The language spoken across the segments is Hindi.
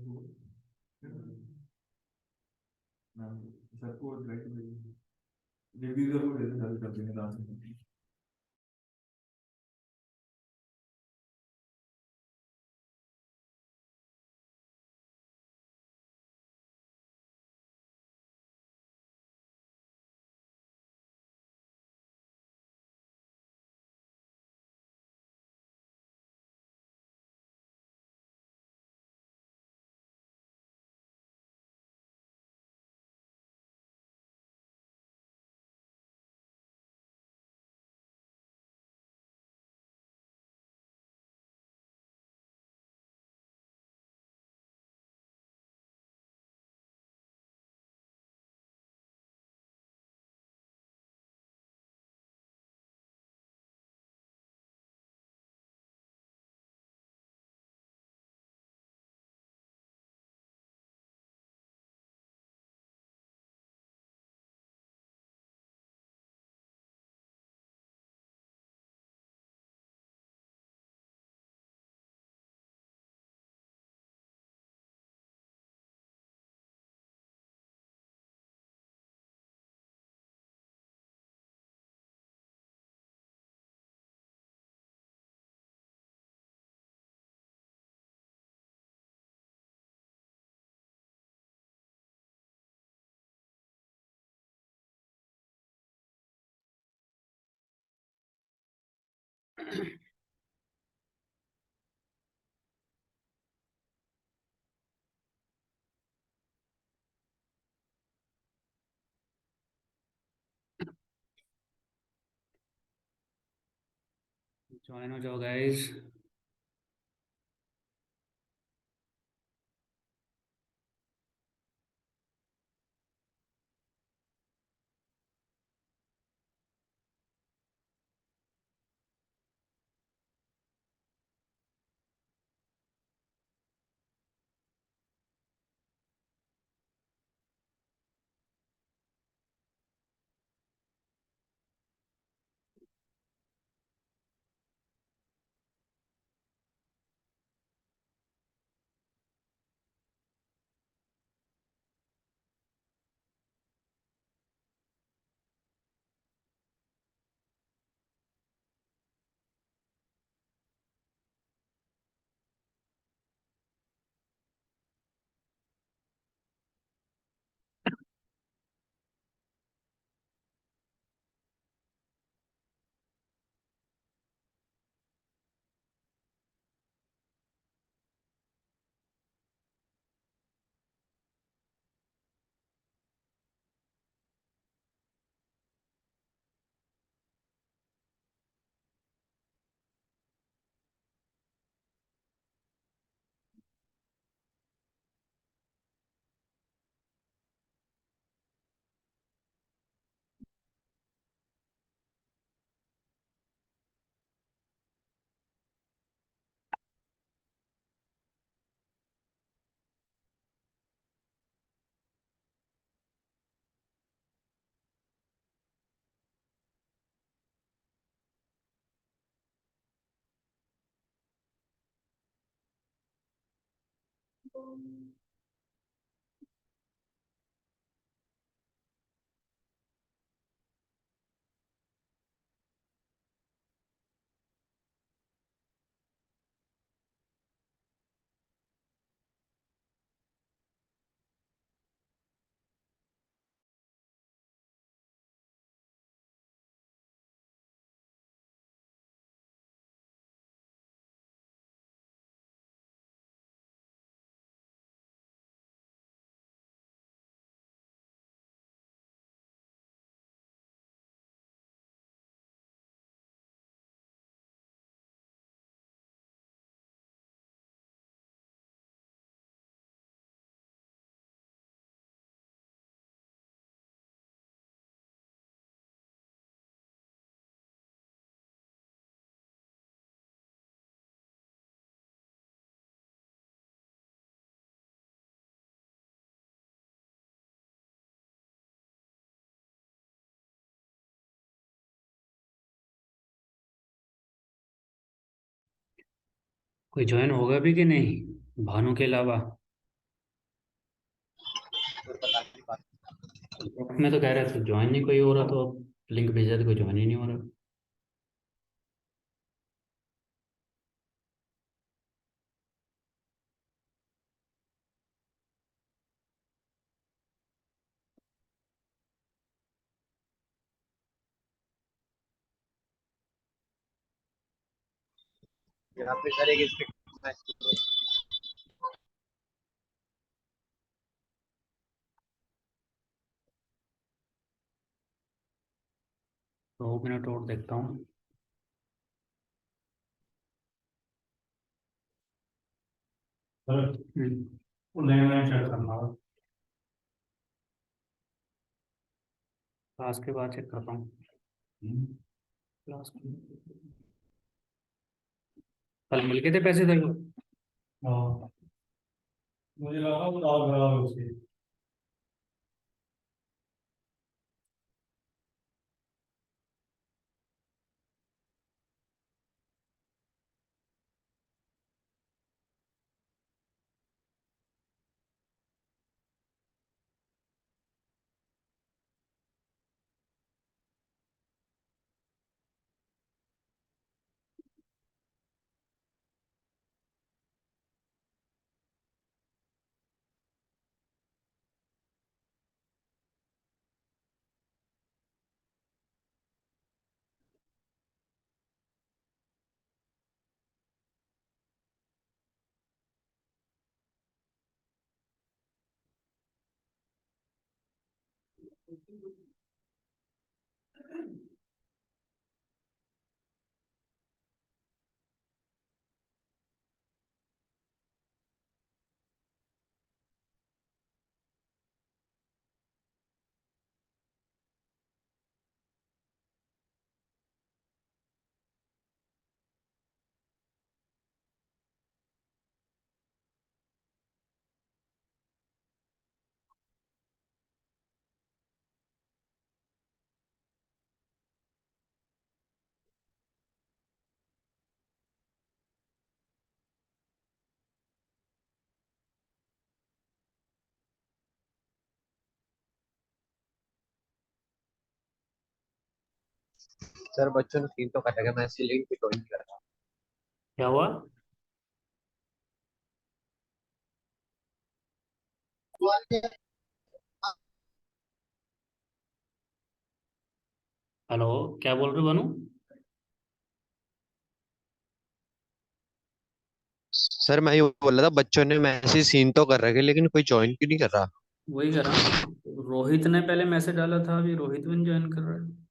वो नाम सबको राइट रिव्यू जरूर देते सारे कर देंगे लास्ट में। ज्वाइन हो जाओ गाइस। कोई ज्वाइन होगा भी कि नहीं भानु के अलावा? ग्रुप में तो कह रहे थे ज्वाइन नहीं कोई हो रहा, तो अब लिंक भेजा तो कोई ज्वाइन ही नहीं हो रहा। यहाँ पे सर एक स्ट्रिक्ट 2 मिनट और देखता हूँ। वो लैंडलाइन चेक करना होगा। क्लास के बाद चेक करता हूँ। क्लास कल मिल के थे पैसे तेरे को? हाँ, मुझे लगा वो दाल खराब है उसकी। सर बच्चों ने सीन तो कटेगा, मैं ऐसी लिंक भी तो नहीं कर रहा। क्या हुआ? हेलो, क्या बोल रहे हो बनू? सर मैं ये बोल रहा था, बच्चों ने मैसेज सीन तो कर रखे लेकिन कोई ज्वाइन क्यों नहीं कर रहा। वही कर रहा हूँ। रोहित ने पहले मैसेज डाला था, अभी रोहित भी ज्वाइन कर रहा है।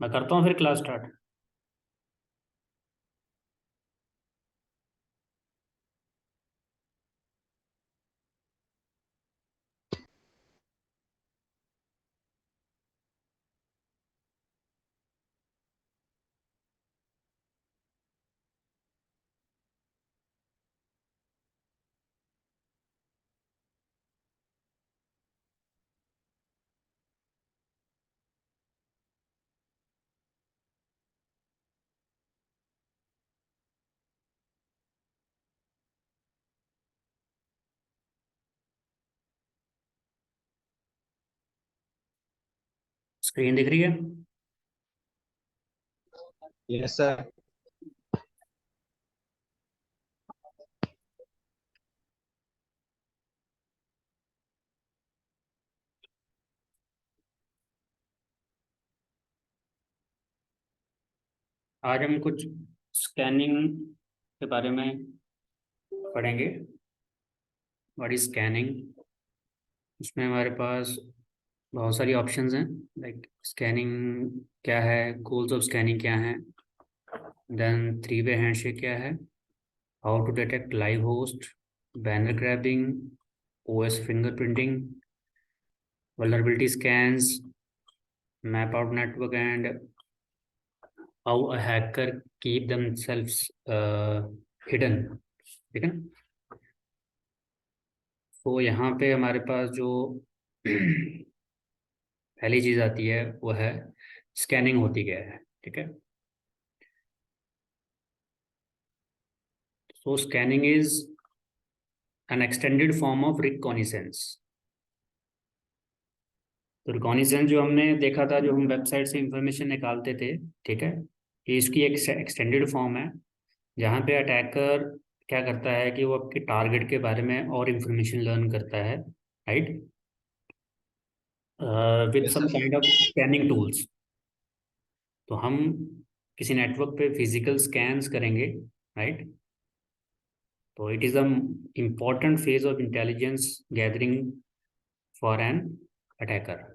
मैं करता हूँ फिर क्लास स्टार्ट। स्क्रीन दिख रही है? Yes sir. आज हम कुछ स्कैनिंग के बारे में पढ़ेंगे। What is scanning? इसमें हमारे पास बहुत सारी ऑप्शंस हैं। लाइक स्कैनिंग क्या है, गोल्स ऑफ स्कैनिंग क्या है, देन 3 वे हैंडशेक क्या है, how to detect live host, banner grabbing, OS fingerprinting, vulnerability scans, map out network, and how a hacker keep themselves hidden. ठीक है? तो यहाँ पे हमारे पास जो पहली चीज़ आती है वो है स्कैनिंग होती क्या है, ठीक है। So scanning is an extended form of reconnaissance. तो रिकॉनिसेंस जो हमने देखा था, जो हम वेबसाइट से इंफॉर्मेशन निकालते थे, ठीक है, ये इसकी एक एक्सटेंडेड फॉर्म है, जहाँ पे अटैकर क्या करता है कि वो आपके टारगेट के बारे में और इंफॉर्मेशन लर्न करता है, right, with yes some sir. Kind of scanning tools. तो हम किसी नेटवर्क पे फिजिकल स्कैन्स करेंगे, राइट। तो it is a important phase of intelligence gathering for an attacker.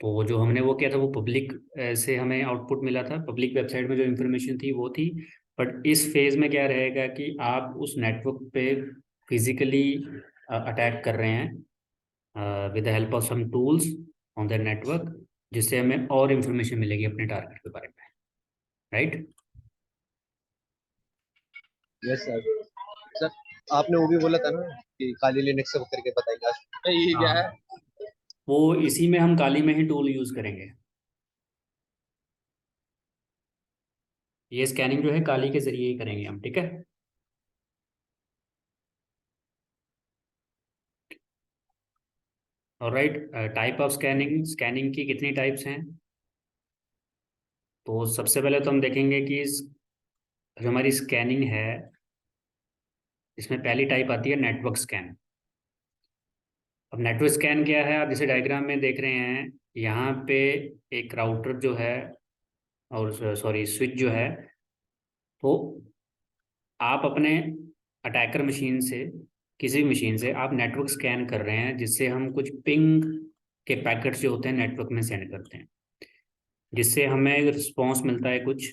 तो जो हमने वो किया था वो पब्लिक से हमें आउटपुट मिला था, पब्लिक वेबसाइट में जो इन्फॉर्मेशन थी वो थी। बट इस फेज में क्या रहेगा कि आप उस नेटवर्क पे फिजिकली अटैक कर रहे हैं with the help of some tools on the network, जिससे हमें और इन्फॉर्मेशन मिलेगी अपने टारगेट के बारे में, राइट। Yes sir. सर आपने वो भी बोला था ना कि काली लिनक्स सब करके बताएंगे आज, ये क्या है? हाँ, वो इसी में हम काली में ही टूल यूज़ करेंगे। ये स्कैनिंग जो है काली के जरिए ही करेंगे हम, ठीक है। Alright, type of scanning, scanning की कितनी टाइप्स हैं। तो सबसे पहले तो हम देखेंगे कि जो हमारी स्कैनिंग है, इसमें पहली टाइप आती है नेटवर्क स्कैन। अब नेटवर्क स्कैन क्या है, आप जैसे डायग्राम में देख रहे हैं, यहाँ पे एक राउटर जो है, और सॉरी स्विच जो है, तो आप अपने अटैकर मशीन से, किसी भी मशीन से आप नेटवर्क स्कैन कर रहे हैं, जिससे हम कुछ पिंग के पैकेट्स जो होते हैं नेटवर्क में सेंड करते हैं, जिससे हमें रिस्पॉन्स मिलता है कुछ,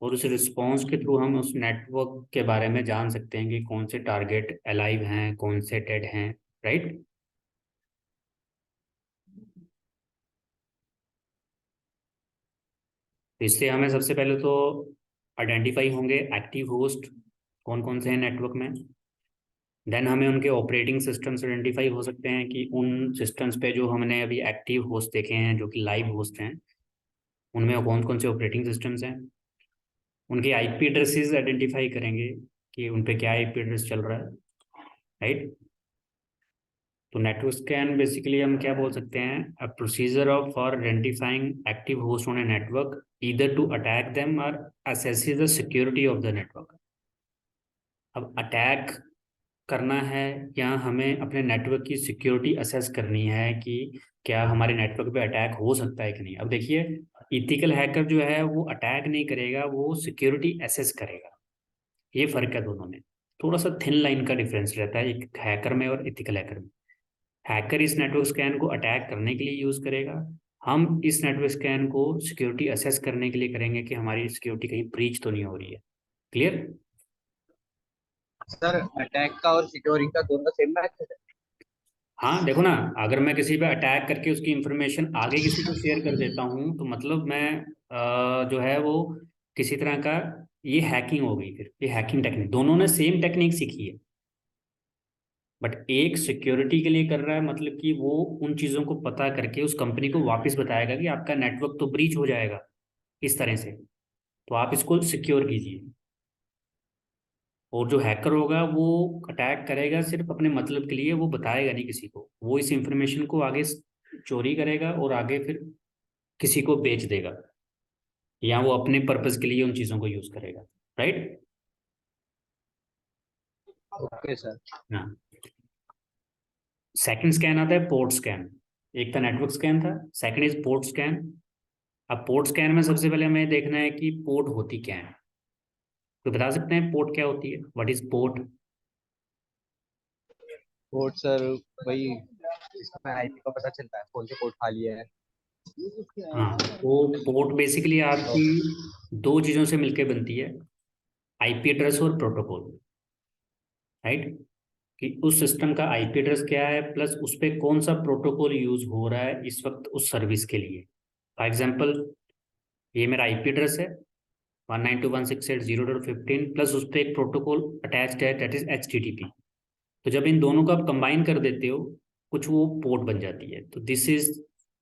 और उस रिस्पॉन्स के थ्रू हम उस नेटवर्क के बारे में जान सकते हैं कि कौन से टारगेट अलाइव हैं, कौन से डेड हैं, राइट। तो इससे हमें सबसे पहले तो आइडेंटिफाई होंगे एक्टिव होस्ट कौन कौन से हैं नेटवर्क में। देन हमें उनके ऑपरेटिंग सिस्टम्स आइडेंटिफाई हो सकते हैं कि उन सिस्टम्स पे जो हमने अभी एक्टिव होस्ट देखे हैं, जो कि लाइव होस्ट हैं, उनमें कौन कौन से ऑपरेटिंग सिस्टम्स हैं। उनके आईपी एड्रेसेस आइडेंटिफाई करेंगे कि उन पे क्या आईपी एड्रेस चल रहा है, राइट। तो नेटवर्क स्कैन बेसिकली हम क्या बोल सकते हैं, a procedure of for identifying active host on a network either to attack them और assess the security of the network. अब अटैक करना है या हमें अपने नेटवर्क की सिक्योरिटी असेस करनी है कि क्या हमारे नेटवर्क पे अटैक हो सकता है कि नहीं। अब देखिए, इथिकल हैकर जो है वो अटैक नहीं करेगा, वो सिक्योरिटी असेस करेगा। ये फर्क है दोनों में, थोड़ा सा थिन लाइन का डिफरेंस रहता है एक हैकर में और इथिकल हैकर में। हैकर इस नेटवर्क स्कैन को अटैक करने के लिए यूज करेगा, हम इस नेटवर्क स्कैन को सिक्योरिटी असेस करने के लिए करेंगे कि हमारी सिक्योरिटी कहीं ब्रीच तो नहीं हो रही है। क्लियर? सर अटैक का और सिक्योरिटी का दोनों सेम मैच है? हाँ देखो ना, अगर मैं किसी पे अटैक करके उसकी इंफॉर्मेशन आगे किसी को शेयर कर देता हूँ, तो मतलब मैं जो है वो किसी तरह का, ये हैकिंग हो गई। फिर ये हैकिंग टेक्निक, दोनों ने सेम टेक्निक सीखी है, बट एक सिक्योरिटी के लिए कर रहा है, मतलब कि वो उन चीज़ों को पता करके उस कंपनी को वापस बताएगा कि आपका नेटवर्क तो ब्रीच हो जाएगा इस तरह से, तो आप इसको सिक्योर कीजिए। और जो हैकर होगा वो अटैक करेगा सिर्फ अपने मतलब के लिए, वो बताएगा नहीं किसी को, वो इस इंफॉर्मेशन को आगे चोरी करेगा और आगे फिर किसी को बेच देगा, या वो अपने पर्पज के लिए उन चीज़ों को यूज करेगा, राइट। Okay sir. हाँ, सेकंड स्कैन आता है पोर्ट स्कैन। एक था नेटवर्क स्कैन था, सेकंड इज पोर्ट स्कैन। अब पोर्ट स्कैन में सबसे पहले हमें देखना है कि पोर्ट होती क्या है। तो बता सकते हैं पोर्ट क्या होती है, what is port? Port sir वही इसमें आईपी का पता चलता है कौन से पोर्ट खाली है। हाँ, तो पोर्ट बेसिकली आपकी दो चीज़ों से मिलकर बनती है, आईपी एड्रेस और प्रोटोकॉल, राइट। कि उस सिस्टम का आईपी एड्रेस क्या है, प्लस उस पर कौन सा प्रोटोकॉल यूज हो रहा है इस वक्त उस सर्विस के लिए। फॉर एग्जांपल, ये मेरा आईपी एड्रेस है 192.168.0.15, प्लस उस पर एक प्रोटोकॉल अटैच्ड है, दैट इज HTTP। तो जब इन दोनों को आप कंबाइन कर देते हो कुछ वो पोर्ट बन जाती है। तो दिस इज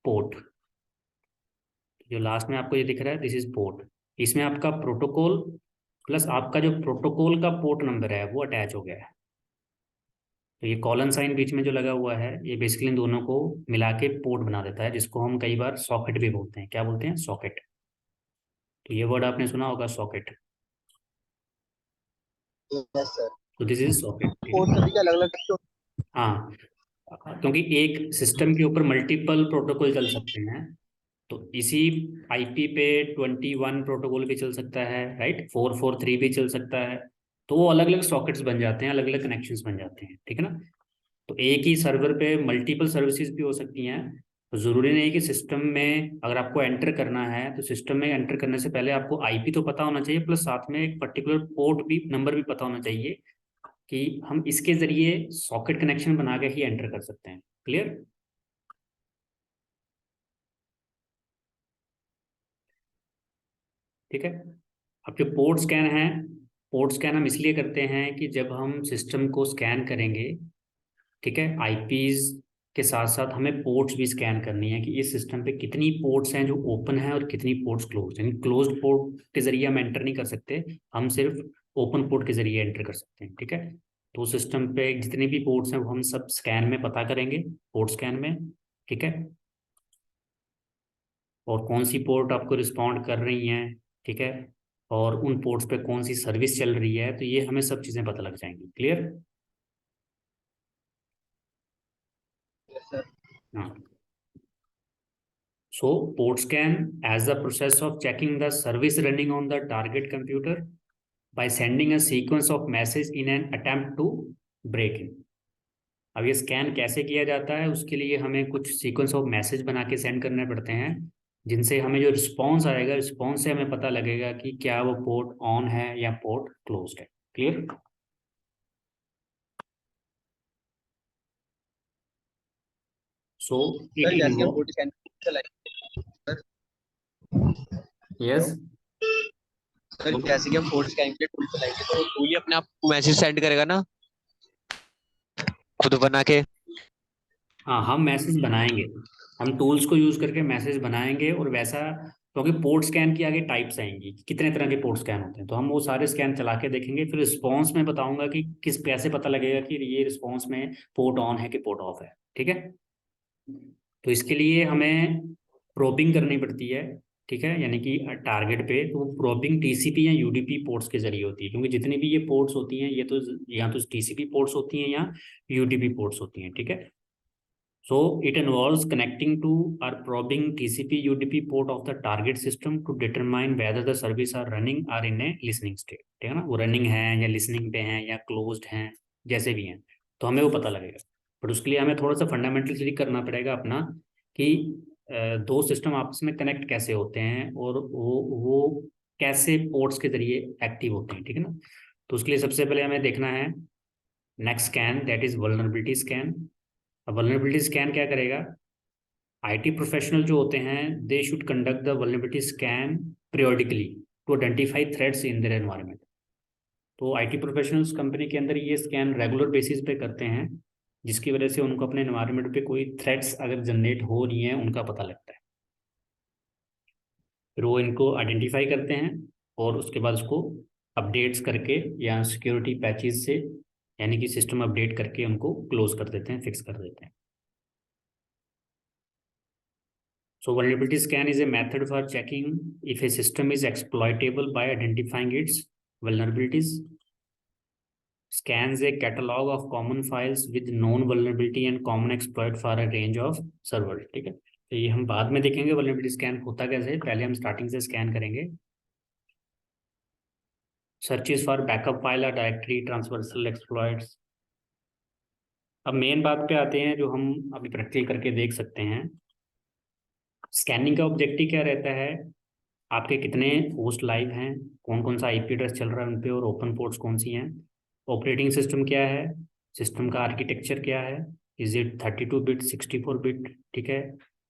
पोर्ट, जो लास्ट में आपको ये दिख रहा है दिस इज पोर्ट। इसमें आपका प्रोटोकॉल प्लस आपका जो प्रोटोकॉल का पोर्ट नंबर है वो अटैच हो गया है। तो ये कॉलन साइन बीच में जो लगा हुआ है ये बेसिकली इन दोनों को मिला के पोर्ट बना देता है, जिसको हम कई बार सॉकेट भी बोलते हैं। क्या बोलते हैं? सॉकेट। तो ये वर्ड आपने सुना होगा, सॉकेट। Yes sir. तो दिस इज सॉकेट, ठीक पोर्ट है। सभी के अलग अलग। हाँ, क्योंकि एक सिस्टम के ऊपर मल्टीपल प्रोटोकॉल चल सकते हैं, तो इसी आईपी पे 21 प्रोटोकॉल भी चल सकता है, राइट, 443 भी चल सकता है। तो वो अलग अलग सॉकेट्स बन जाते हैं, अलग अलग कनेक्शंस बन जाते हैं, ठीक है ना। तो एक ही सर्वर पे मल्टीपल सर्विसेज भी हो सकती हैं। तो ज़रूरी नहीं कि सिस्टम में अगर आपको एंटर करना है तो सिस्टम में एंटर करने से पहले आपको आईपी तो पता होना चाहिए, प्लस साथ में एक पर्टिकुलर पोर्ट भी नंबर भी पता होना चाहिए कि हम इसके जरिए सॉकेट कनेक्शन बना के ही एंटर कर सकते हैं। क्लियर? ठीक है। अब जो पोर्ट स्कैन है, पोर्ट स्कैन हम इसलिए करते हैं कि जब हम सिस्टम को स्कैन करेंगे, ठीक है, आईपीज के साथ साथ हमें पोर्ट्स भी स्कैन करनी है कि इस सिस्टम पे कितनी पोर्ट्स हैं जो ओपन है और कितनी पोर्ट्स क्लोज, यानी क्लोज्ड पोर्ट के जरिए हम एंटर नहीं कर सकते, हम सिर्फ ओपन पोर्ट के जरिए एंटर कर सकते हैं, ठीक है। तो सिस्टम पे जितनी भी पोर्ट्स हैं वो हम सब स्कैन में पता करेंगे, पोर्ट स्कैन में, ठीक है। और कौन सी पोर्ट आपको रिस्पॉन्ड कर रही हैं, ठीक है, और उन पोर्ट्स पे कौन सी सर्विस चल रही है, तो ये हमें सब चीज़ें पता लग जाएंगी। क्लियर? Yes sir. हाँ। So port scan as the process of checking the service running on the target computer by sending a sequence of message in an attempt to break in। अब ये स्कैन कैसे किया जाता है, उसके लिए हमें कुछ सीक्वेंस ऑफ मैसेज बना के सेंड करने पड़ते हैं, जिनसे हमें जो रिस्पॉन्स आएगा, रिस्पॉन्स से हमें पता लगेगा कि क्या वो पोर्ट ऑन है या पोर्ट क्लोज्ड है। क्लियर? सो इट सर जैसे हम इन्वॉल्व। पोर्ट स्कैन चलाएंगे सर। यस। सर जैसे कि हम पोर्ट स्कैन के लिए टूल चलाएंगे तो टूल ही अपने आप मैसेज सेंड करेगा ना, खुद बना के। हाँ, हम मैसेज बनाएंगे, हम टूल्स को यूज करके मैसेज बनाएंगे, और वैसा, क्योंकि पोर्ट स्कैन की आगे टाइप्स आएंगी कि कितने तरह के पोर्ट स्कैन होते हैं, तो हम वो सारे स्कैन चला के देखेंगे, फिर रिस्पॉन्स में बताऊंगा कि किस कैसे पता लगेगा कि ये रिस्पॉन्स में पोर्ट ऑन है कि पोर्ट ऑफ है, ठीक है। तो इसके लिए हमें प्रोबिंग करनी पड़ती है, ठीक है, यानी कि टारगेट पे, तो वो प्रोबिंग टीसीपी या यूडीपी पोर्ट्स के जरिए होती है, क्योंकि जितनी भी ये पोर्ट्स होती हैं ये तो या तो टीसीपी पोर्ट्स होती हैं या यूडीपी पोर्ट्स होती हैं, ठीक है। So it involves connecting to or probing TCP UDP port of the target system to determine whether the service are running or in a listening state, ठीक है ना, वो रनिंग है या लिसनिंग पे हैं या क्लोज्ड हैं, जैसे भी हैं, तो हमें वो पता लगेगा। बट उसके लिए हमें थोड़ा सा फंडामेंटल चीज करना पड़ेगा अपना, कि दो सिस्टम आपस में कनेक्ट कैसे होते हैं और वो कैसे पोर्ट्स के जरिए एक्टिव होते हैं, ठीक है ना। तो उसके लिए सबसे पहले हमें देखना है next scan, that is vulnerability scan. अब वल्नरेबिलिटी स्कैन क्या करेगा? आईटी प्रोफेशनल जो होते हैं they should conduct the vulnerability scan periodically to identify threats in their environment. तो आईटी प्रोफेशनल्स कंपनी के अंदर ये स्कैन रेगुलर बेसिस पे करते हैं, जिसकी वजह से उनको अपने एनवायरनमेंट पे कोई थ्रेट्स अगर जनरेट हो रही हैं उनका पता लगता है। फिर वो इनको आइडेंटिफाई करते हैं और उसके बाद उसको अपडेट्स करके या सिक्योरिटी पैचेस से, यानी कि सिस्टम अपडेट करके उनको क्लोज कर देते हैं, फिक्स कर देते हैं। So vulnerability scan is a method for checking if a system is exploitable by identifying its vulnerabilities. Scans a catalog of common files with known vulnerability and common exploit for a range of servers, ठीक है। तो ये हम बाद में देखेंगे vulnerability scan होता कैसे, पहले हम स्टार्टिंग से स्कैन करेंगे। Searches for backup file or directory transversal exploits। अब मेन बात पे आते हैं जो हम अभी प्रैक्टिकल करके देख सकते हैं। स्कैनिंग का ऑब्जेक्टिव क्या रहता है? आपके कितने होस्ट लाइव हैं, कौन कौन सा आईपी एड्रेस चल रहा है उन पे, और ओपन पोर्ट्स कौन सी हैं, ऑपरेटिंग सिस्टम क्या है, सिस्टम का आर्किटेक्चर क्या है, इज इट 32 बिट 64 बिट, ठीक है,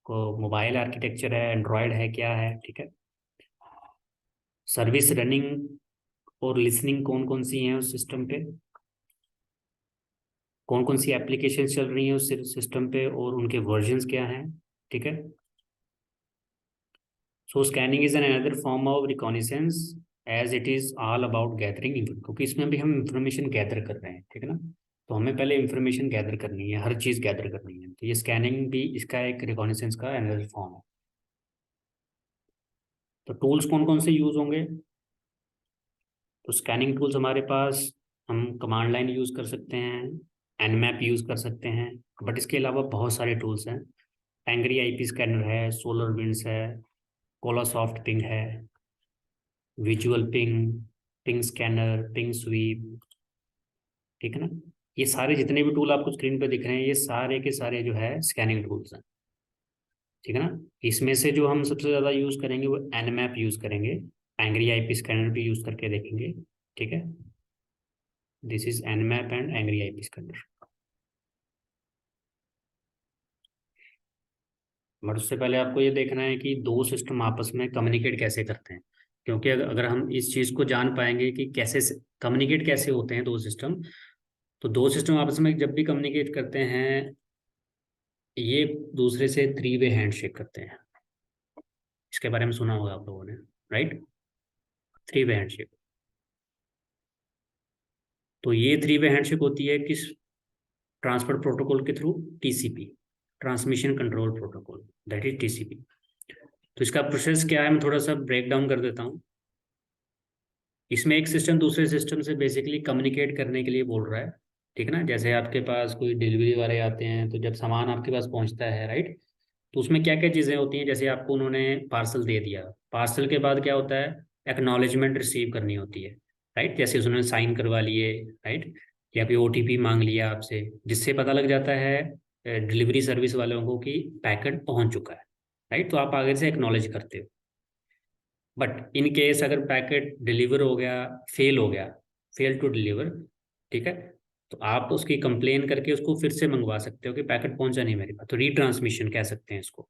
को मोबाइल आर्किटेक्चर है, एंड्रॉयड है, क्या है, ठीक है, सर्विस रनिंग और लिसनिंग कौन कौन सी हैं उस सिस्टम पे, कौन कौन सी एप्लीकेशन चल रही हैं उस सिस्टम पे और उनके वर्जन्स क्या हैं, ठीक है। So scanning is an another form of reconnaissance as it is all about gathering, क्योंकि इसमें भी हम इंफॉर्मेशन गैदर कर रहे हैं, ठीक है ना। तो हमें पहले इंफॉर्मेशन गैदर करनी है, हर चीज़ गैदर करनी है, तो ये स्कैनिंग भी इसका एक रिकॉनिसेंस का अनदर फॉर्म है। तो टूल्स कौन कौन से यूज होंगे, तो स्कैनिंग टूल्स हमारे पास, हम कमांड लाइन यूज कर सकते हैं, एनमैप यूज कर सकते हैं, बट इसके अलावा बहुत सारे टूल्स हैं। एंग्री आईपी स्कैनर है, सोलर विंड्स है, कोलासॉफ्ट पिंग है, visual ping, ping scanner, ping sweep, ठीक है ना। ये सारे जितने भी टूल आपको स्क्रीन पे दिख रहे हैं, ये सारे के सारे जो है स्कैनिंग टूल्स हैं, ठीक है ना। इसमें से जो हम सबसे ज़्यादा यूज़ करेंगे वो एनमैप यूज़ करेंगे, एंग्री आईपी स्कैनर भी यूज़ करके देखेंगे, ठीक है। This is Nmap and angry IP scanner. But उससे पहले आपको ये देखना है कि दो सिस्टम आपस में कम्युनिकेट कैसे करते हैं, क्योंकि अगर हम इस चीज़ को जान पाएंगे कि कैसे कम्युनिकेट कैसे होते हैं दो सिस्टम, तो दो सिस्टम आपस में जब भी कम्युनिकेट करते हैं, ये दूसरे से थ्री वे हैंडशेक करते हैं। इसके बारे में सुना होगा आप लोगों ने, राइट, थ्री वे हैंडशेक। तो ये थ्री वे हैंडशेक होती है किस ट्रांसपोर्ट प्रोटोकॉल के through, TCP, transmission control protocol, that is TCP. तो इसका प्रोसेस क्या है, मैं थोड़ा सा ब्रेक डाउन कर देता हूँ। इसमें एक सिस्टम दूसरे सिस्टम से बेसिकली कम्युनिकेट करने के लिए बोल रहा है, ठीक है ना। जैसे आपके पास कोई डिलीवरी वाले आते हैं, तो जब सामान आपके पास पहुंचता है, राइट, तो उसमें क्या क्या चीज़ें होती हैं। जैसे आपको उन्होंने पार्सल दे दिया, पार्सल के बाद क्या होता है, एक्नॉलेजमेंट रिसीव करनी होती है, राइट। जैसे उन्होंने साइन करवा लिए, राइट, या कोई ओटीपी मांग लिया आपसे, जिससे पता लग जाता है डिलीवरी सर्विस वालों को कि पैकेट पहुंच चुका है, राइट। तो आप आगे से एक्नॉलेज करते हो। बट इन केस अगर पैकेट डिलीवर हो गया, फेल हो गया, फेल टू डिलीवर, ठीक है, तो आप उसकी कंप्लेन करके उसको फिर से मंगवा सकते हो कि पैकेट पहुंचा नहीं मेरे पास, तो रीट्रांसमिशन कह सकते हैं इसको,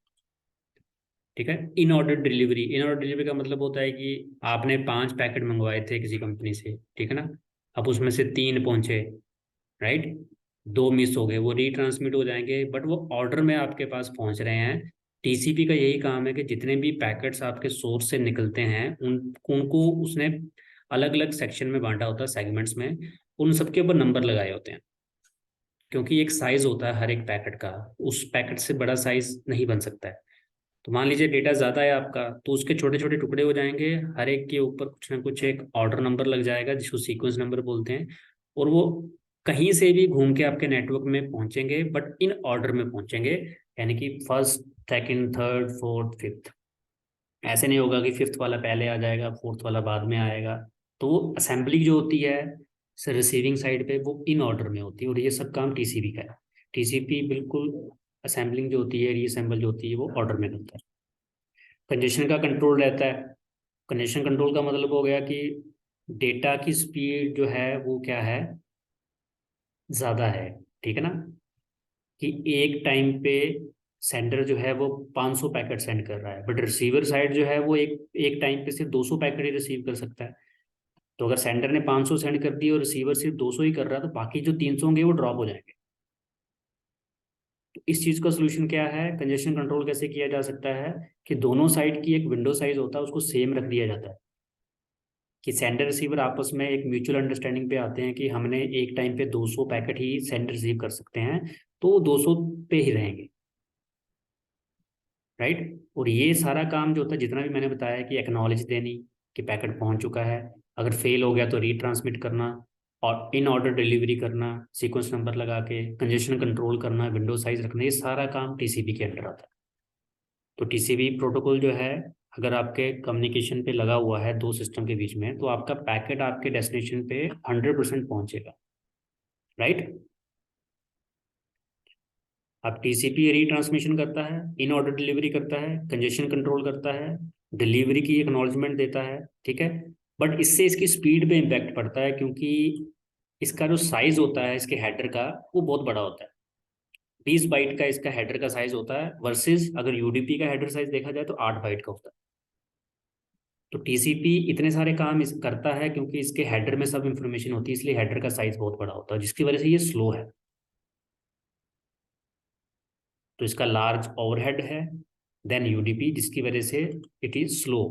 ठीक है। In order delivery, in order delivery का मतलब होता है कि आपने 5 पैकेट मंगवाए थे किसी कंपनी से, ठीक है ना। अब उसमें से 3 पहुंचे, राइट, 2 मिस हो गए, वो रीट्रांसमिट हो जाएंगे, बट वो ऑर्डर में आपके पास पहुंच रहे हैं। टीसीपी का यही काम है कि जितने भी पैकेट्स आपके सोर्स से निकलते हैं उनको उसने अलग अलग सेक्शन में बांटा होता है, सेगमेंट्स में, उन सबके ऊपर नंबर लगाए होते हैं, क्योंकि एक साइज होता है हर एक पैकेट का, उस पैकेट से बड़ा साइज नहीं बन सकता है। तो मान लीजिए डेटा ज़्यादा है आपका, तो उसके छोटे छोटे टुकड़े हो जाएंगे, हर एक के ऊपर कुछ ना कुछ एक ऑर्डर नंबर लग जाएगा जिसको सीक्वेंस नंबर बोलते हैं, और वो कहीं से भी घूम के आपके नेटवर्क में पहुंचेंगे, बट इन ऑर्डर में पहुंचेंगे, यानी कि first, second, third, fourth, fifth. ऐसे नहीं होगा कि फिफ्थ वाला पहले आ जाएगा, फोर्थ वाला बाद में आएगा। तो वो असेंबली जो होती है रिसीविंग साइड पे, वो इन ऑर्डर में होती है, और ये सब काम टीसीपी का है। टीसीपी बिल्कुल असेंबलिंग जो होती है, रीअसेंबल जो होती है, वो ऑर्डर में करता है। कंजेशन का कंट्रोल रहता है। कंजेशन कंट्रोल का मतलब हो गया कि डेटा की स्पीड जो है वो क्या है, ज़्यादा है, ठीक है ना। कि एक टाइम पे सेंडर जो है वो 500 पैकेट सेंड कर रहा है, बट रिसीवर साइड जो है वो एक एक टाइम पे सिर्फ 200 पैकेट ही रिसीव कर सकता है। तो अगर सेंडर ने 500 सेंड कर दिए और रिसीवर सिर्फ 200 ही कर रहा है, तो बाकी जो 300 होंगे वो ड्रॉप हो जाएंगे। तो इस चीज़ का सोल्यूशन क्या है, कंजेशन कंट्रोल कैसे किया जा सकता है, कि दोनों साइड की एक विंडो साइज होता है, उसको सेम रख दिया जाता है, कि सेंडर रिसीवर आपस में एक म्यूचुअल अंडरस्टैंडिंग पे आते हैं कि हमने एक टाइम पे 200 पैकेट ही सेंड रिसीव कर सकते हैं, तो 200 पे ही रहेंगे, राइट। और ये सारा काम जो होता है, जितना भी मैंने बताया कि एक्नॉलेज देनी कि पैकेट पहुंच चुका है, अगर फेल हो गया तो रीट्रांसमिट करना, और इन ऑर्डर डिलीवरी करना, सीक्वेंस नंबर लगा के कंजेशन कंट्रोल करना, विंडो साइज रखना, ये सारा काम टीसीपी के अंडर आता है। तो टीसीपी प्रोटोकॉल जो है, अगर आपके कम्युनिकेशन पे लगा हुआ है दो सिस्टम के बीच में, तो आपका पैकेट आपके डेस्टिनेशन पे 100% पहुंचेगा, राइट। अब टीसीपी रीट्रांसमिशन करता है, इन ऑर्डर डिलीवरी करता है, कंजेशन कंट्रोल करता है, डिलीवरी की एक्नॉलेजमेंट देता है, ठीक है। बट इससे इसकी स्पीड पे इम्पैक्ट पड़ता है, क्योंकि इसका जो साइज होता है इसके हेडर का, वो बहुत बड़ा होता है। 20 बाइट का इसका हेडर का साइज होता है, वर्सेस अगर यूडीपी का हेडर साइज देखा जाए तो 8 बाइट का होता है। तो टीसीपी इतने सारे काम करता है क्योंकि इसके हेडर में सब इंफॉर्मेशन होती है, इसलिए हेडर का साइज बहुत बड़ा होता है, जिसकी वजह से ये स्लो है। तो इसका लार्ज ओवरहेड है, देन यूडीपी जिसकी वजह से इट इज स्लो,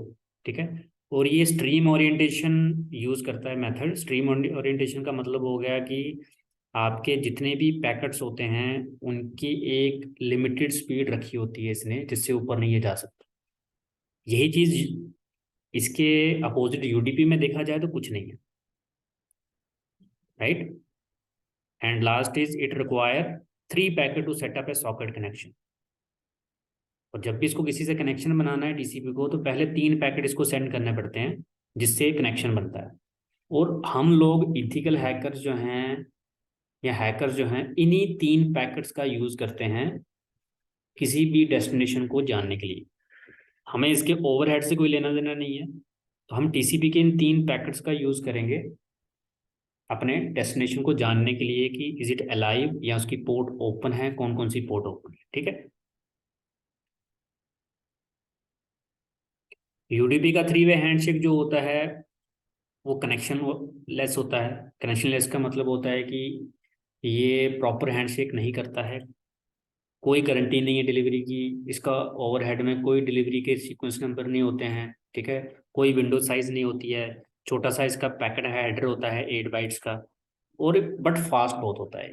ठीक है। और ये स्ट्रीम ओरिएंटेशन यूज करता है मेथड। स्ट्रीम ओरिएंटेशन का मतलब हो गया कि आपके जितने भी पैकेट्स होते हैं उनकी एक लिमिटेड स्पीड रखी होती है इसने, जिससे ऊपर नहीं ये जा सकता। यही चीज इसके अपोजिट यूडीपी में देखा जाए तो कुछ नहीं है, right. And last is it require 3 packet to set up a socket connection. और जब भी इसको किसी से कनेक्शन बनाना है टीसीपी को, तो पहले 3 पैकेट इसको सेंड करने पड़ते हैं जिससे कनेक्शन बनता है। और हम लोग इथिकल हैकर्स जो हैं या हैकर्स जो हैं इन्हीं 3 पैकेट्स का यूज करते हैं किसी भी डेस्टिनेशन को जानने के लिए। हमें इसके ओवरहेड से कोई लेना देना नहीं है, तो हम टीसीपी के इन 3 पैकेट्स का यूज करेंगे अपने डेस्टिनेशन को जानने के लिए कि इज इट अलाइव या उसकी पोर्ट ओपन है, कौन कौन सी पोर्ट ओपन है, ठीक है। यूडीपी का 3 वे हैंडशेक जो होता है वो कनेक्शन लेस होता है। कनेक्शन लेस का मतलब होता है कि ये प्रॉपर हैंडशेक नहीं करता है, कोई गारंटी नहीं है डिलीवरी की, इसका ओवरहेड में कोई डिलीवरी के सीक्वेंस नंबर नहीं होते हैं, ठीक है। कोई विंडो साइज नहीं होती है, छोटा सा इसका पैकेट हेडर होता है 8 बाइट्स का, और बट फास्ट बहुत होता है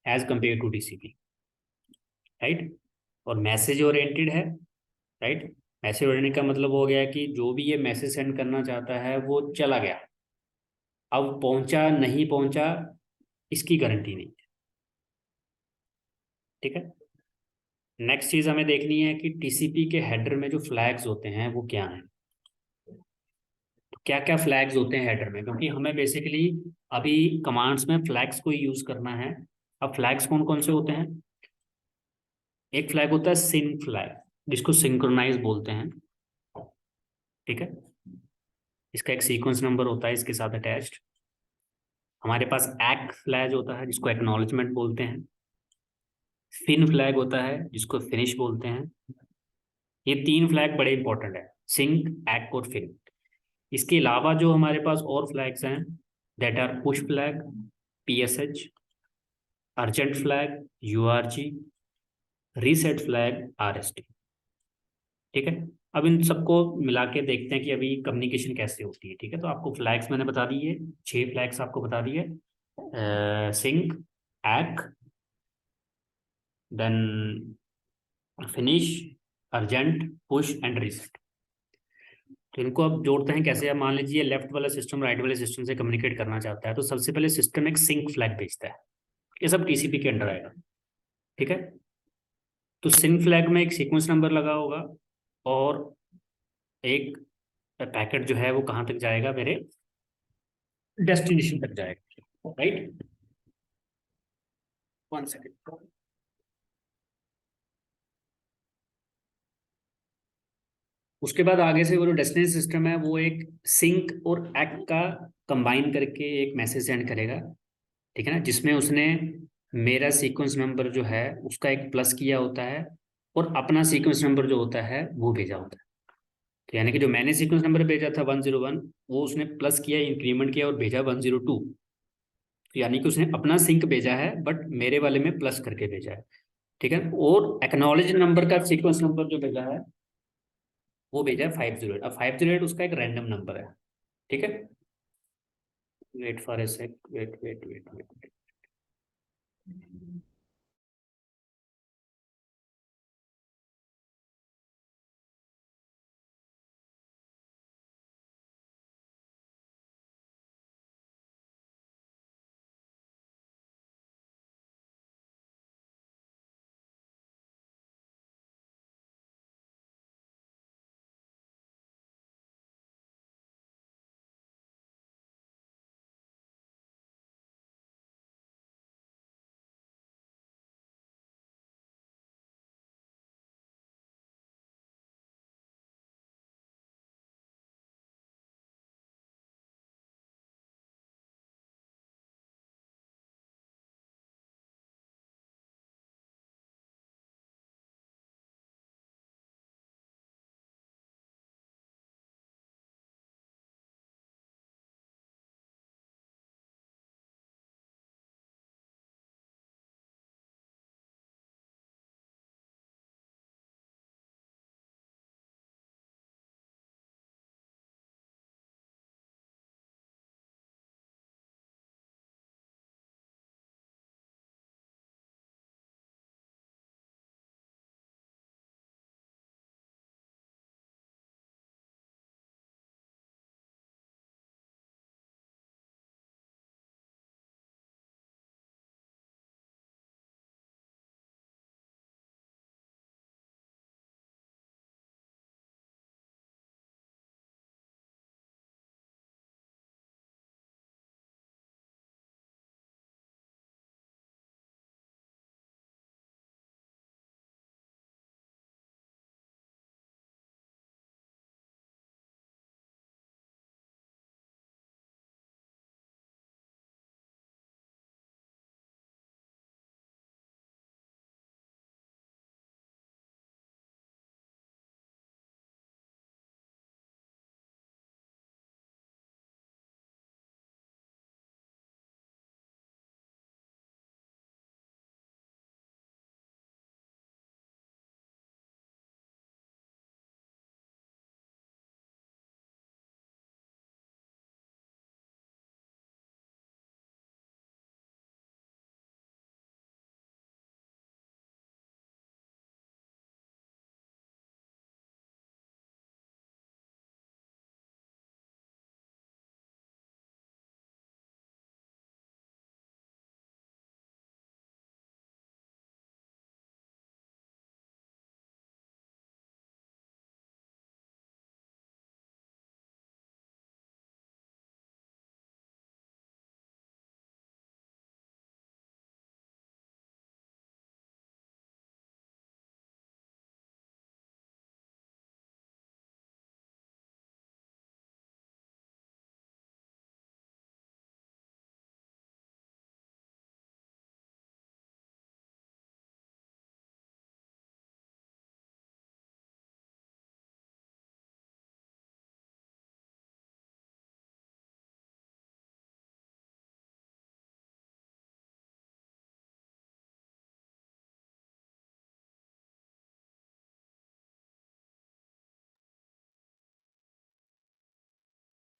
as compare to TCP, right. और मैसेज ओरिएंटेड है, राइट। मैसेज ओरिएंटेड का मतलब हो गया कि जो भी ये मैसेज सेंड करना चाहता है वो चला गया, अब पहुंचा नहीं पहुंचा इसकी गारंटी नहीं, ठीक है। नेक्स्ट चीज हमें देखनी है कि टीसीपी के हेडर में जो फ्लैग्स होते हैं वो क्या हैं। तो क्या क्या फ्लैग्स होते हैं हेडर में, क्योंकि हमें बेसिकली अभी कमांड्स में फ्लैग्स को यूज करना है। अब फ्लैग्स कौन कौन से होते हैं? एक फ्लैग होता है सिन फ्लैग, जिसको सिंक्रोनाइज बोलते हैं, ठीक है। इसका एक सीक्वेंस नंबर होता है इसके साथ अटैच्ड। हमारे पास एक्ट फ्लैग होता है जिसको एक्नॉलेजमेंट बोलते हैं। फिन फ्लैग होता है जिसको फिनिश बोलते हैं। ये 3 फ्लैग बड़े इंपॉर्टेंट है, सिंक, एक्ट और फिन। इसके अलावा जो हमारे पास और फ्लैग्स हैं that are push flag, PSH, urgent flag, URG, reset flag, RST, ठीक है। अब इन सबको मिला के देखते हैं कि अभी कम्युनिकेशन कैसे होती है, ठीक है। तो आपको फ्लैग्स मैंने बता दिए, 6 फ्लैग्स आपको बता दिए, sync, ack, then finish, urgent, push and reset. तो इनको अब जोड़ते हैं कैसे। अब मान लीजिए लेफ्ट वाला सिस्टम राइट वाले सिस्टम से कम्युनिकेट करना चाहता है, तो सबसे पहले सिस्टम एक सिंक फ्लैग भेजता है, ये सब टीसीपी के अंडर आएगा, ठीक है। तो सिंक फ्लैग में एक सीक्वेंस नंबर लगा होगा और एक पैकेट जो है वो कहाँ तक जाएगा, मेरे डेस्टिनेशन तक जाएगा, राइट। 1 सेकेंड। उसके बाद आगे से वो जो डेस्टिनेशन सिस्टम है वो एक सिंक और एक्ट का कंबाइन करके एक मैसेज सेंड करेगा, ठीक है ना, जिसमें उसने मेरा सीक्वेंस नंबर जो है उसका एक प्लस किया होता है और अपना सीक्वेंस नंबर जो होता है वो भेजा होता है। तो यानी कि जो मैंने सीक्वेंस नंबर भेजा था 101, वो उसने प्लस किया, इंक्रीमेंट किया और भेजा 102। तो यानी कि उसने अपना सिंक भेजा है बट मेरे वाले में प्लस करके भेजा है, ठीक है। और एक्नॉलेज नंबर का सीक्वेंस नंबर जो भेजा है वो भेजा है 508। अब 508 उसका एक रैंडम नंबर है, ठीक है। Wait for a sec, wait wait wait wait.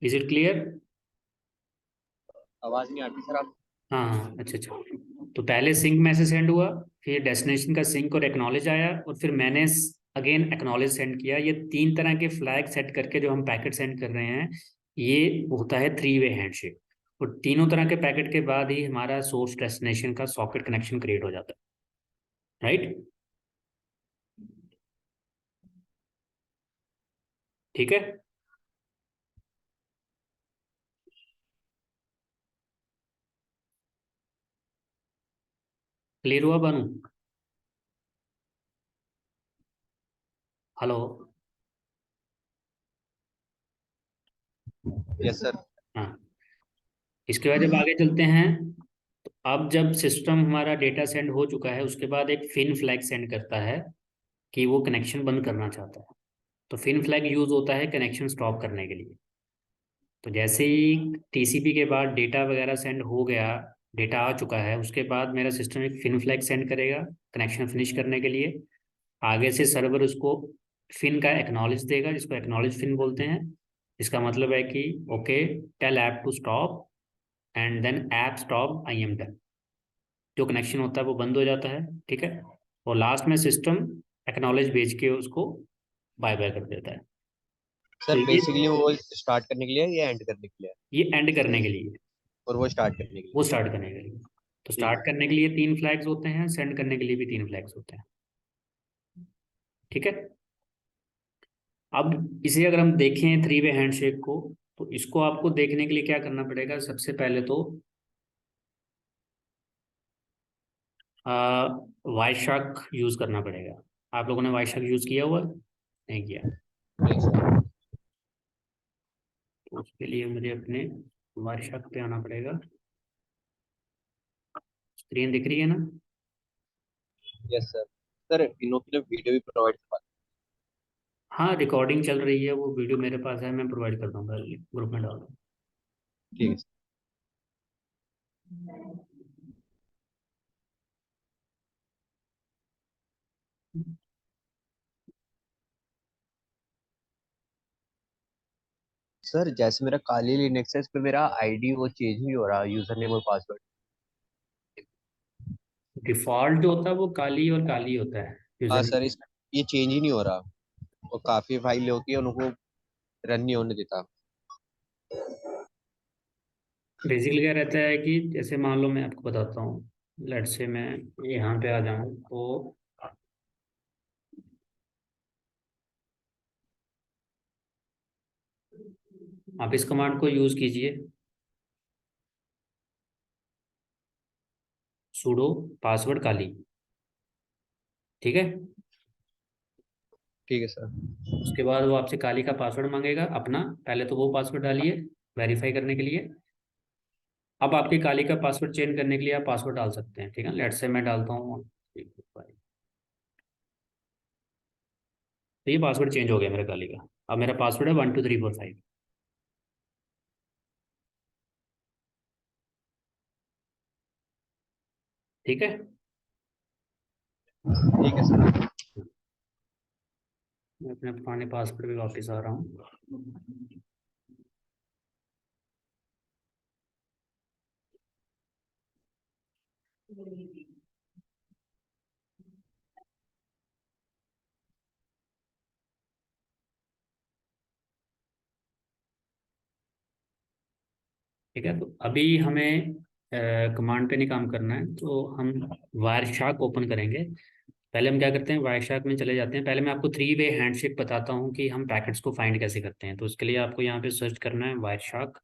Is it clear? आवाज नहीं आती सर आप। हाँ हाँ, अच्छा अच्छा। तो पहले सिंक मैसेज सेंड हुआ, फिर डेस्टिनेशन का सिंक और एक्नॉलेज आया, और फिर मैंने अगेन एक्नॉलेज सेंड किया। ये तीन तरह के फ्लैग सेट करके जो हम पैकेट सेंड कर रहे हैं, ये होता है 3 वे हैंडशेक। और तीनों तरह के पैकेट के बाद ही हमारा सोर्स डेस्टिनेशन का सॉकेट कनेक्शन क्रिएट हो जाता है, राइट? ठीक है। क्लियर हुआ बानू? हेलो? Yes sir. हाँ, इसके बाद जब आगे चलते हैं, तो अब जब सिस्टम हमारा डेटा सेंड हो चुका है, उसके बाद एक फिन फ्लैग सेंड करता है कि वो कनेक्शन बंद करना चाहता है। तो फिन फ्लैग यूज होता है कनेक्शन स्टॉप करने के लिए। तो जैसे ही टीसीपी के बाद डेटा वगैरह सेंड हो गया, डेटा आ चुका है, उसके बाद मेरा सिस्टम एक फिन फ्लैग सेंड करेगा कनेक्शन फिनिश करने के लिए। आगे से सर्वर उसको फिन का एक्नॉलेज देगा, जिसको एक्नॉलेज फिन बोलते हैं। इसका मतलब है कि okay, tell app to stop and then app stop, I am done. जो कनेक्शन होता है वो बंद हो जाता है, ठीक है। और लास्ट में सिस्टम एक्नॉलेज भेज के उसको बाय बाय कर देता है। तो सर ये बेसिकली वो स्टार्ट करने के लिए या एंड करने के लिए? ये एंड करने के लिए, और वो स्टार्ट करने के लिए? वो स्टार्ट करने के लिए। तो ठीक स्टार्ट है। करने के लिए 3 फ्लैग्स होते हैं, सेंड करने के लिए भी 3 फ्लैग्स होते हैं, ठीक है। अब इसे अगर हम देखें 3 वे हैंडशेक को, तो इसको आपको देखने के लिए क्या करना पड़ेगा? सबसे पहले तो वाईशार्क यूज करना पड़ेगा। आप लोगों ने वाईशार्क यूज किया हुआ है? नहीं किया? नहीं सर। तो उसके लिए मुझे अपने वाईशार्क पे आना पड़ेगा। स्क्रीन दिख रही है ना? Yes sir. सर इनों के लिए वीडियो भी प्रोवाइड करवा। हाँ, रिकॉर्डिंग चल रही है, वो वीडियो मेरे पास है, मैं प्रोवाइड कर दूंगा, ग्रुप में डाल दूंगा। ठीक है सर। सर जैसे मेरा काली लिनक्स है, इस पे मेरा आईडी वो चेंज नहीं हो रहा, यूजर नेम और पासवर्ड। डिफॉल्ट जो होता है वो काली होता है हाँ यूजर। सर, इस ये चेंज ही नहीं हो रहा। और काफी फाइल होती है, उनको रन नहीं होने देता। बेसिकली क्या रहता है कि जैसे मान लो मैं आपको बताता हूँ, लेट से मैं यहाँ पे आ जाऊँ, तो आप इस कमांड को यूज कीजिए, sudo पासवर्ड काली, ठीक है। ठीक है सर। उसके बाद वो आपसे काली का पासवर्ड मांगेगा अपना, पहले तो वो पासवर्ड डालिए वेरीफाई करने के लिए। अब आपकी काली का पासवर्ड चेंज करने के लिए आप पासवर्ड डाल सकते हैं, ठीक है। लेट से मैं डालता हूँ, तो ये पासवर्ड चेंज हो गया मेरा काली का। अब मेरा पासवर्ड है 12345, ठीक है। ठीक है सर। मैं अपने पुराने पासवर्ड पे वापस आ रहा हूँ। ठीक है, तो अभी हमें कमांड पे नहीं काम करना है, तो हम वायरशार्क ओपन करेंगे। पहले हम क्या करते हैं, वायरशार्क में चले जाते हैं। पहले मैं आपको 3 वे हैंडशेक बताता हूँ कि हम पैकेट्स को फाइंड कैसे करते हैं। तो उसके लिए आपको यहाँ पे सर्च करना है वायरशार्क।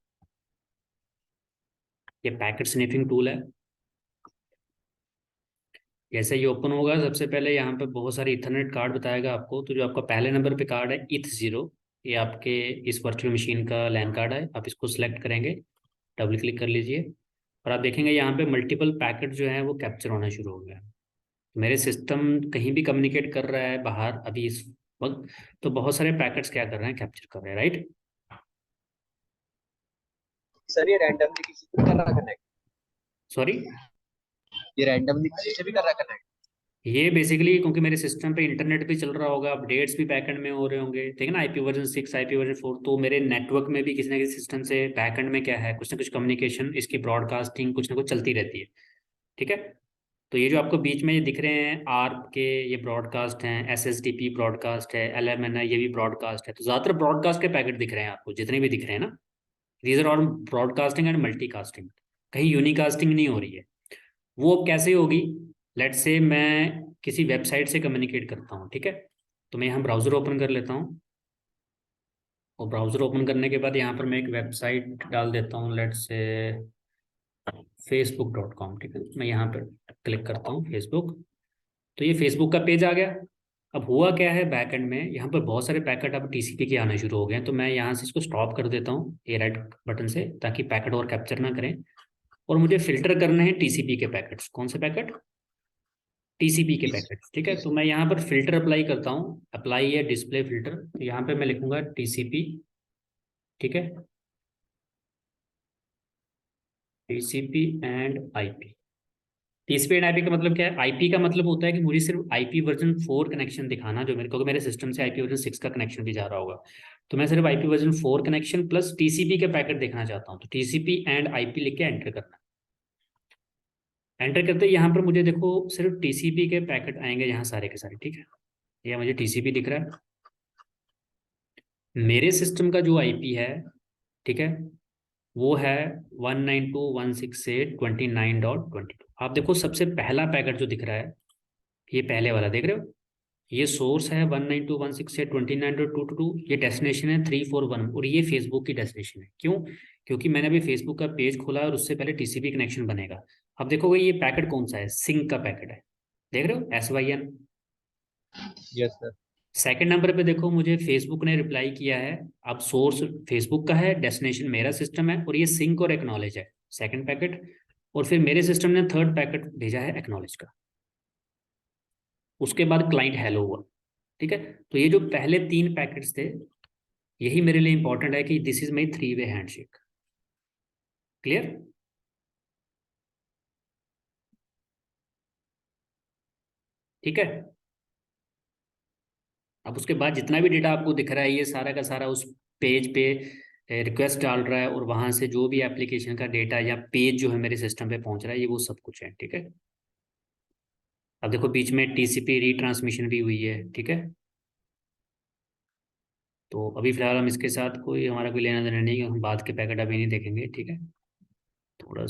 ये पैकेट स्निफिंग टूल है। जैसे ये ओपन होगा, सबसे पहले यहाँ पे बहुत सारे इथरनेट कार्ड बताएगा आपको। तो जो आपका पहले नंबर पे कार्ड है ETH0, ये आपके इस वर्चुअल मशीन का लैन कार्ड है। आप इसको सिलेक्ट करेंगे, डबल क्लिक कर लीजिए, और आप देखेंगे यहाँ पे मल्टीपल पैकेट जो है वो कैप्चर होना शुरू हो गया। मेरे सिस्टम कहीं भी कम्युनिकेट कर रहा है बाहर अभी इस वक्त, तो बहुत सारे पैकेट्स क्या कर रहे हैं, कैप्चर कर रहे हैं, राइट। सर ये रैंडमली किसी से भी कर रहा कनेक्ट? सॉरी, ये रैंडमली किसी से भी कर रहा कनेक्ट? ये बेसिकली क्योंकि मेरे सिस्टम पे इंटरनेट भी चल रहा होगा, अपडेट्स भी बैकएंड में हो रहे होंगे, ठीक है ना, IP वर्जन 6, IP वर्जन 4, तो मेरे नेटवर्क में भी किसी ना किसी सिस्टम से बैकएंड में क्या है, कुछ ना कुछ कम्युनिकेशन, इसकी ब्रॉडकास्टिंग कुछ ना कुछ चलती रहती है, ठीक है। तो ये जो आपको बीच में ये दिख रहे हैं आर्प के, ये ब्रॉडकास्ट हैं, SSTP ब्रॉडकास्ट है, LMN है, ये भी ब्रॉडकास्ट है। तो ज़्यादातर ब्रॉडकास्ट के पैकेट दिख रहे हैं आपको, जितने भी दिख रहे हैं ना, these are all broadcasting and multicasting, कहीं यूनिकास्टिंग नहीं हो रही है। वो अब कैसे होगी, लेट्स से मैं किसी वेबसाइट से कम्युनिकेट करता हूँ, ठीक है। तो मैं यहाँ ब्राउज़र ओपन कर लेता हूँ, और ब्राउज़र ओपन करने के बाद यहाँ पर मैं एक वेबसाइट डाल देता हूँ, लेट्स से facebook.com, ठीक है। मैं यहाँ पर क्लिक करता हूँ फेसबुक, तो ये फेसबुक का पेज आ गया। अब हुआ क्या है बैकएंड में, यहाँ पर बहुत सारे पैकेट अब TCP के आने शुरू हो गए हैं, तो मैं यहाँ से इसको स्टॉप कर देता हूँ ये रेड बटन से, ताकि पैकेट और कैप्चर ना करें। और मुझे फिल्टर करने हैं TCP के पैकेट्स। कौन से पैकेट? TCP के पैकेट्स, ठीक है। तो मैं यहाँ पर फिल्टर अप्लाई करता हूँ, अप्लाई है डिस्प्ले फिल्टर, तो यहाँ पे मैं लिखूंगा TCP, ठीक है, TCP and IP। TCP and IP का मतलब क्या है? IP का मतलब होता है कि मुझे सिर्फ IP वर्जन 4 कनेक्शन दिखाना, जो मेरे, क्योंकि मेरे सिस्टम से IP वर्जन 6 का कनेक्शन भी जा रहा होगा, तो मैं सिर्फ IP version 4 connection plus TCP के पैकेट देखना चाहता हूँ। तो TCP एंड IP लिख के एंटर करना। एंटर करते ही यहाँ पर मुझे देखो सिर्फ TCP के पैकेट आएंगे यहाँ सारे के सारे, ठीक है। ये मुझे TCP दिख रहा है। मेरे सिस्टम का जो IP है, ठीक है, वो है 192.168.29.22। आप देखो सबसे पहला पैकेट जो दिख रहा है, ये पहले वाला देख रहे हो, ये सोर्स है 192.168.29.22, ये डेस्टिनेशन है 341, और ये फेसबुक की डेस्टिनेशन है। क्यों? क्योंकि मैंने अभी फेसबुक का पेज खोला और उससे पहले TCP कनेक्शन बनेगा। अब देखोगे ये पैकेट कौन सा है, सिंक का पैकेट है, देख रहे हो, SYN। Yes sir. Second number पे देखो, मुझे फेसबुक ने रिप्लाई किया है, अब सोर्स फेसबुक का है, डेस्टिनेशन मेरा सिस्टम है, और ये सिंक और एक्नॉलेज है, सेकंड पैकेट। और फिर मेरे सिस्टम ने थर्ड पैकेट भेजा है एक्नॉलेज का। उसके बाद क्लाइंट हेलो हुआ, ठीक है। तो ये जो पहले 3 पैकेट्स थे, यही मेरे लिए इंपॉर्टेंट है कि this is my 3 way handshake. Clear? ठीक है। अब उसके बाद जितना भी डेटा आपको दिख रहा है, ये सारा का सारा उस पेज पे रिक्वेस्ट डाल रहा है, और वहां से जो भी एप्लीकेशन का डेटा या पेज जो है मेरे सिस्टम पे पहुंच रहा है, ये वो सब कुछ है, ठीक है। अब देखो बीच में TCP रीट्रांसमिशन भी हुई है, ठीक है। तो अभी फिलहाल हम इसके साथ कोई, हमारा कोई लेना देना नहीं है, हम बाद के पैकेट अभी नहीं देखेंगे, ठीक है। थोड़ा